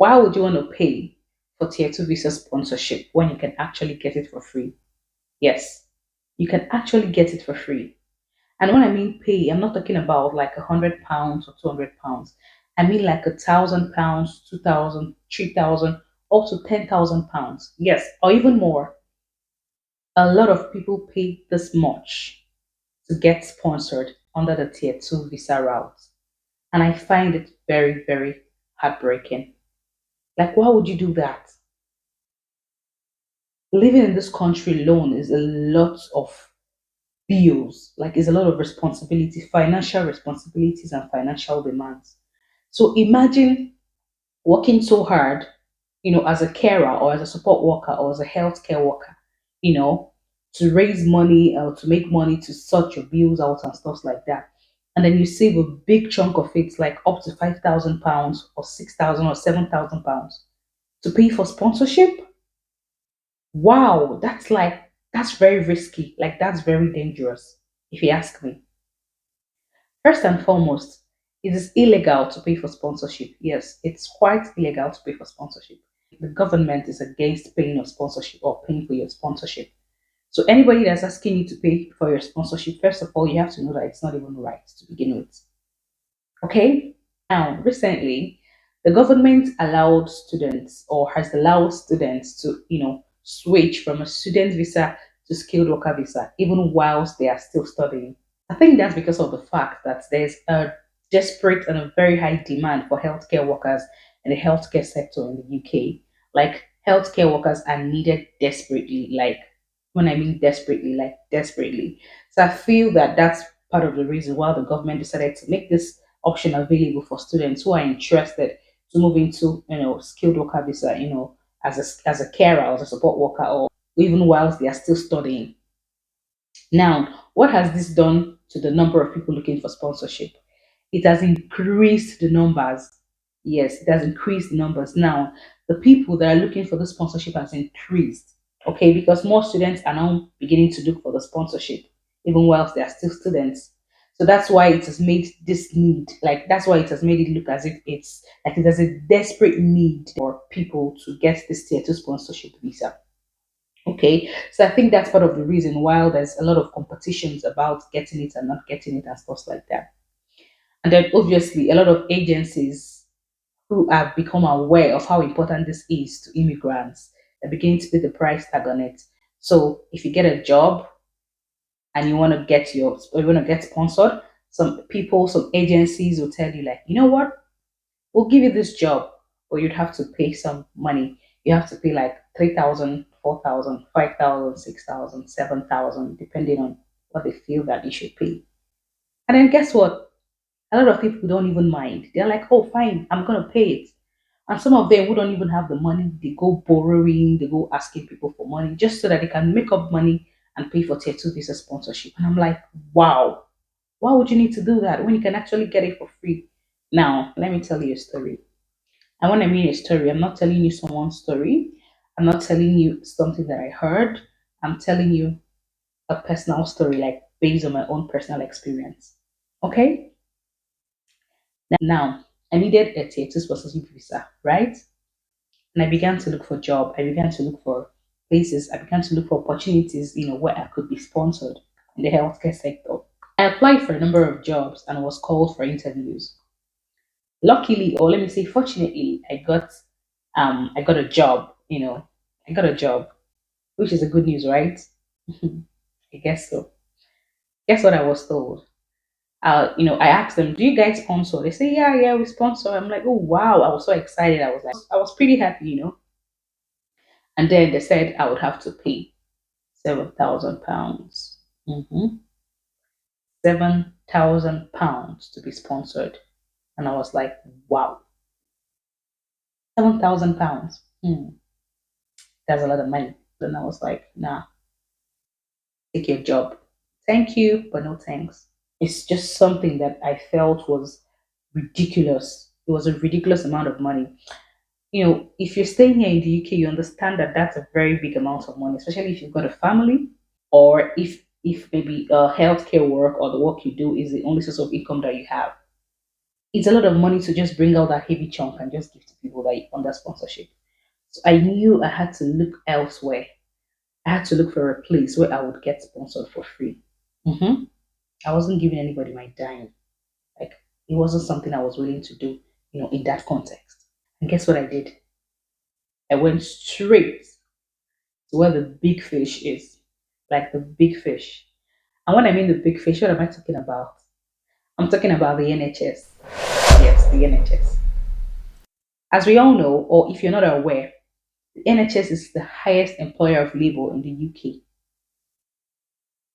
Why would you want to pay for tier 2 visa sponsorship when you can actually get it for free? Yes, you can actually get it for free. And when I mean pay, I'm not talking about like £100 or £200. I mean like £1,000, 2,000, 3,000, up to £10,000. Yes, or even more. A lot of people pay this much to get sponsored under the tier 2 visa route. And I find it very, very heartbreaking. Like, why would you do that? Living in this country alone is a lot of bills, like, is a lot of responsibility, financial responsibilities, and financial demands. So imagine working so hard, as a carer or as a support worker or as a healthcare worker, you know, to raise money or to make money to sort your bills out and stuff like that. And then you save a big chunk of it, like up to £5,000 or 6,000 or £7,000 to pay for sponsorship. Wow, that's very risky. Like, that's very dangerous, if you ask me. First and foremost, it is illegal to pay for sponsorship. Yes, it's quite illegal to pay for sponsorship. The government is against paying your sponsorship or paying for your sponsorship. So anybody that's asking you to pay for your sponsorship, first of all, you have to know that it's not even right to begin with. Okay? Now, recently, the government allowed students or has allowed students to, switch from a student visa to skilled worker visa, even whilst they are still studying. I think that's because of the fact that there's a desperate and a very high demand for healthcare workers in the healthcare sector in the UK. Like, healthcare workers are needed desperately. Like, when I mean desperately, like desperately. So I feel that that's part of the reason why the government decided to make this option available for students who are interested to move into, skilled worker visa, as a carer or as a support worker, or even whilst they are still studying. Now, what has this done to the number of people looking for sponsorship? It has increased the numbers. Yes, it has increased the numbers. Now, the people that are looking for the sponsorship has increased. Okay, because more students are now beginning to look for the sponsorship, even whilst they are still students. So that's why it has made this need, like, that's why it has made it look as if it's like there's a desperate need for people to get this tier 2 sponsorship visa. Okay, so I think that's part of the reason why there's a lot of competitions about getting it and not getting it and stuff like that. And then obviously a lot of agencies who have become aware of how important this is to immigrants are beginning to put the price tag on it. So if you get a job and you want to get sponsored, some people, some agencies will tell you, like, you know what, we'll give you this job, but you'd have to pay some money. You have to pay like 3,000, 4,000, 5,000, 6,000, 7,000, depending on what they feel that you should pay. And then guess what? A lot of people don't even mind. They're like, oh, fine, I'm going to pay it. And some of them who don't even have the money, they go borrowing, they go asking people for money just so that they can make up money and pay for tier 2 visa sponsorship. And I'm like, wow, why would you need to do that when you can actually get it for free? Now, let me tell you a story. And when I mean a story, I'm not telling you someone's story. I'm not telling you something that I heard. I'm telling you a personal story, like based on my own personal experience. Okay? Now, I needed a tier 2 sponsorship visa, right? And I began to look for job. I began to look for places. I began to look for opportunities, where I could be sponsored in the healthcare sector. I applied for a number of jobs and was called for interviews. Luckily, or let me say fortunately, I got a job, I got a job, which is a good news, right? I guess so. Guess what I was told? I asked them, do you guys sponsor? They say, yeah, yeah, we sponsor. I'm like, oh wow, I was so excited. I was pretty happy. And then they said I would have to pay £7,000. Mm-hmm. £7,000 to be sponsored. And I was like, wow, £7,000. That's a lot of money. Then I was like, nah, take your job. Thank you, but no thanks. It's just something that I felt was ridiculous. It was a ridiculous amount of money. If you're staying here in the UK, you understand that that's a very big amount of money, especially if you've got a family, or if maybe healthcare work or the work you do is the only source of income that you have. It's a lot of money to just bring out that heavy chunk and just give to people that under sponsorship. So I knew I had to look elsewhere. I had to look for a place where I would get sponsored for free. hmm I wasn't giving anybody my dime. Like it wasn't something I was willing to do, in that context. And guess what I did? I went straight to where the big fish is, like the big fish. And when I mean the big fish, what am I talking about? I'm talking about the NHS. Yes, the NHS. As we all know, or if you're not aware, the NHS is the highest employer of labor in the UK.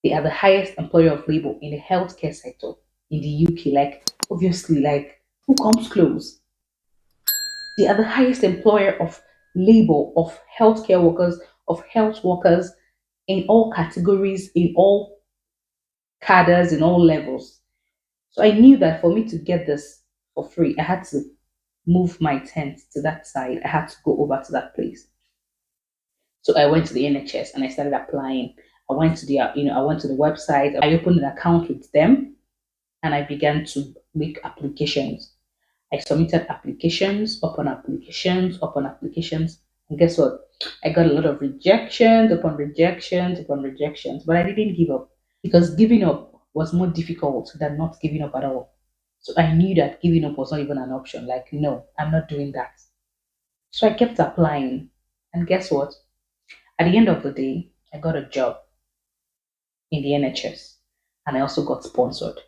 They are the highest employer of labor in the healthcare sector in the UK. Like, obviously, like, who comes close? They are the highest employer of labor, of healthcare workers, of health workers in all categories, in all cadres, in all levels. So I knew that for me to get this for free, I had to move my tent to that side. I had to go over to that place. So I went to the NHS and I started applying. I went to I went to the website. I opened an account with them and I began to make applications. I submitted applications upon applications upon applications. And guess what? I got a lot of rejections upon rejections upon rejections, but I didn't give up because giving up was more difficult than not giving up at all. So I knew that giving up was not even an option. Like, no, I'm not doing that. So I kept applying. And guess what? At the end of the day, I got a job in the NHS and I also got sponsored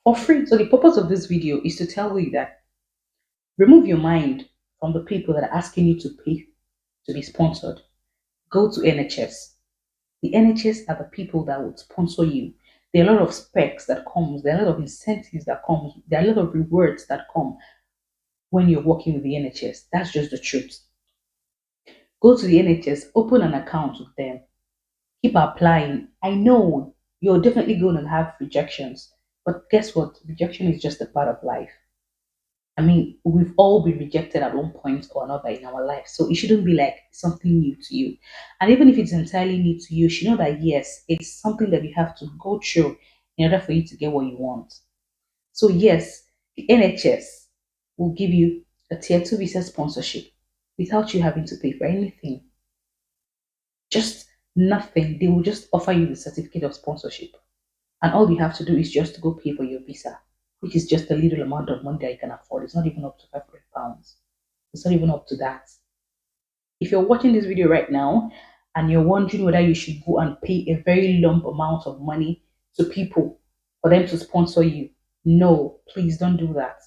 for free. So the purpose of this video is to tell you that remove your mind from the people that are asking you to pay to be sponsored. Go to NHS. The NHS are the people that would sponsor you. There are a lot of specs that comes. There are a lot of incentives that come. There are a lot of rewards that come when you're working with the NHS. That's just the truth. Go to the NHS, open an account with them, keep applying. I know you're definitely going to have rejections, but guess what? Rejection is just a part of life. I mean, we've all been rejected at one point or another in our life. So it shouldn't be like something new to you. And even if it's entirely new to you, you should know that yes, it's something that you have to go through in order for you to get what you want. So yes, the NHS will give you a tier 2 visa sponsorship without you having to pay for anything. Just nothing. They will just offer you the certificate of sponsorship. And all you have to do is just to go pay for your visa, which is just a little amount of money that you can afford. It's not even up to £500. It's not even up to that. If you're watching this video right now and you're wondering whether you should go and pay a very lump amount of money to people for them to sponsor you, no, please don't do that.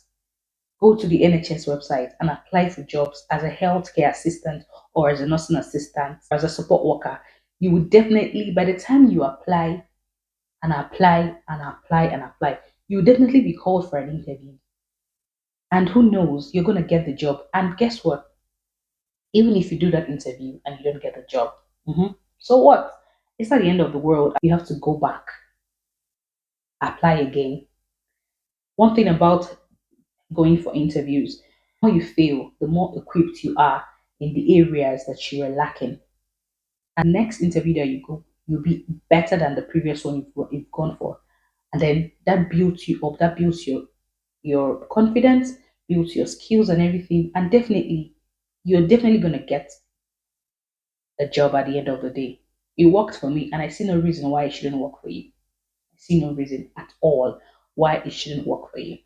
Go to the NHS website and apply for jobs as a healthcare assistant or as a nursing assistant or as a support worker. You would definitely, by the time you apply and apply and apply and apply, you will definitely be called for an interview. And who knows, you're going to get the job. And guess what? Even if you do that interview and you don't get the job, so what? It's not the end of the world. You have to go back, apply again. One thing about going for interviews, the more you fail, the more equipped you are in the areas that you are lacking. And next interview that you go, you'll be better than the previous one you've gone for. And then that builds you up, that builds your confidence, builds your skills and everything. And definitely, you're definitely going to get a job at the end of the day. It worked for me, and I see no reason why it shouldn't work for you. I see no reason at all why it shouldn't work for you.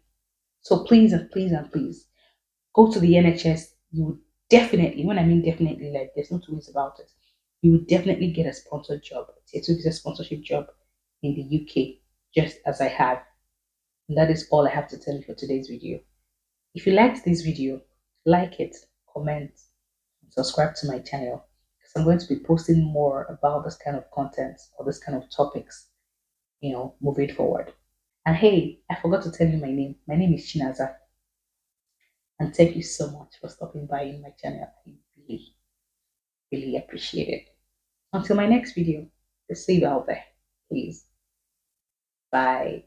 So please and please and please go to the NHS. You would definitely, when I mean definitely, like there's no two ways about it, you would definitely get a sponsored job, a visa sponsorship job in the UK, just as I have. And that is all I have to tell you for today's video. If you liked this video, like it, comment, and subscribe to my channel because I'm going to be posting more about this kind of content or this kind of topics, moving forward. And hey, I forgot to tell you my name. My name is Chinaza. And thank you so much for stopping by in my channel. I really, really appreciate it. Until my next video, just see you out there, please. Bye.